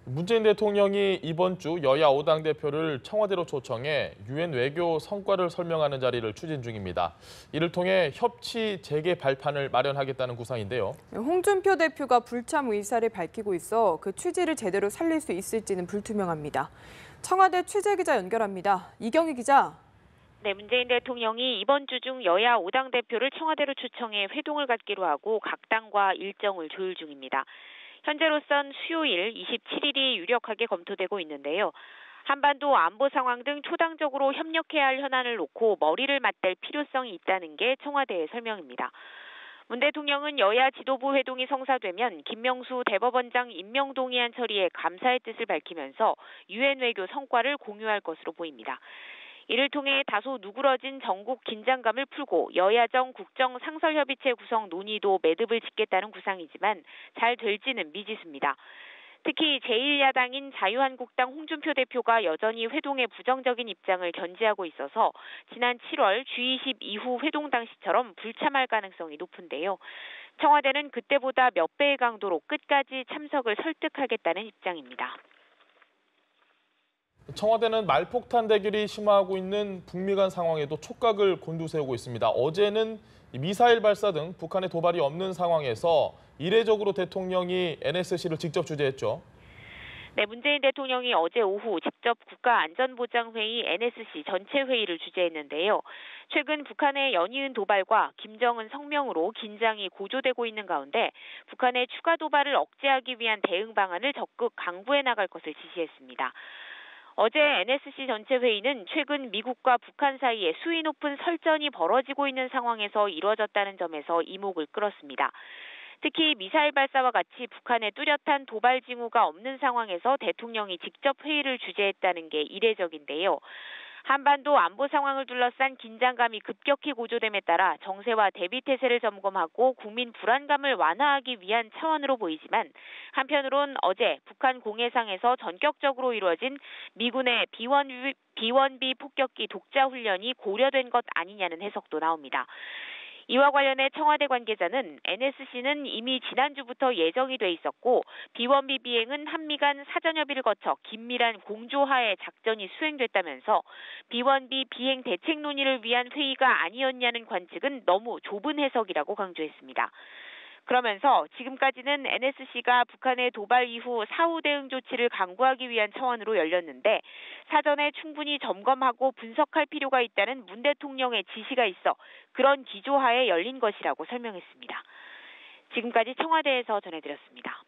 문재인 대통령이 이번 주 여야 5당 대표를 청와대로 초청해 유엔 외교 성과를 설명하는 자리를 추진 중입니다. 이를 통해 협치 재개 발판을 마련하겠다는 구상인데요. 홍준표 대표가 불참 의사를 밝히고 있어 그 취지를 제대로 살릴 수 있을지는 불투명합니다. 청와대 취재기자 연결합니다. 이경희 기자. 네, 문재인 대통령이 이번 주 중 여야 5당 대표를 청와대로 초청해 회동을 갖기로 하고 각 당과 일정을 조율 중입니다. 현재로선 수요일 27일이 유력하게 검토되고 있는데요. 한반도 안보 상황 등 초당적으로 협력해야 할 현안을 놓고 머리를 맞댈 필요성이 있다는 게 청와대의 설명입니다. 문 대통령은 여야 지도부 회동이 성사되면 김명수 대법원장 임명 동의안 처리에 감사의 뜻을 밝히면서 유엔 외교 성과를 공유할 것으로 보입니다. 이를 통해 다소 누그러진 전국 긴장감을 풀고 여야정 국정 상설협의체 구성 논의도 매듭을 짓겠다는 구상이지만 잘 될지는 미지수입니다. 특히 제1야당인 자유한국당 홍준표 대표가 여전히 회동에 부정적인 입장을 견지하고 있어서 지난 7월 G20 이후 회동 당시처럼 불참할 가능성이 높은데요. 청와대는 그때보다 몇 배의 강도로 끝까지 참석을 설득하겠다는 입장입니다. 청와대는 말폭탄 대결이 심화하고 있는 북미 간 상황에도 촉각을 곤두세우고 있습니다. 어제는 미사일 발사 등 북한의 도발이 없는 상황에서 이례적으로 대통령이 NSC를 직접 주재했죠. 네, 문재인 대통령이 어제 오후 직접 국가안전보장회의 NSC 전체 회의를 주재했는데요. 최근 북한의 연이은 도발과 김정은 성명으로 긴장이 고조되고 있는 가운데 북한의 추가 도발을 억제하기 위한 대응 방안을 적극 강구해 나갈 것을 지시했습니다. 어제 NSC 전체 회의는 최근 미국과 북한 사이에 수위 높은 설전이 벌어지고 있는 상황에서 이루어졌다는 점에서 이목을 끌었습니다. 특히 미사일 발사와 같이 북한의 뚜렷한 도발 징후가 없는 상황에서 대통령이 직접 회의를 주재했다는 게 이례적인데요. 한반도 안보 상황을 둘러싼 긴장감이 급격히 고조됨에 따라 정세와 대비태세를 점검하고 국민 불안감을 완화하기 위한 차원으로 보이지만 한편으론 어제 북한 공해상에서 전격적으로 이루어진 미군의 B-1B 폭격기 독자 훈련이 고려된 것 아니냐는 해석도 나옵니다. 이와 관련해 청와대 관계자는 NSC는 이미 지난주부터 예정이 돼 있었고 B-1B 비행은 한미 간 사전협의를 거쳐 긴밀한 공조하에 작전이 수행됐다면서 B-1B 비행 대책 논의를 위한 회의가 아니었냐는 관측은 너무 좁은 해석이라고 강조했습니다. 그러면서 지금까지는 NSC가 북한의 도발 이후 사후 대응 조치를 강구하기 위한 차원으로 열렸는데 사전에 충분히 점검하고 분석할 필요가 있다는 문 대통령의 지시가 있어 그런 기조하에 열린 것이라고 설명했습니다. 지금까지 청와대에서 전해드렸습니다.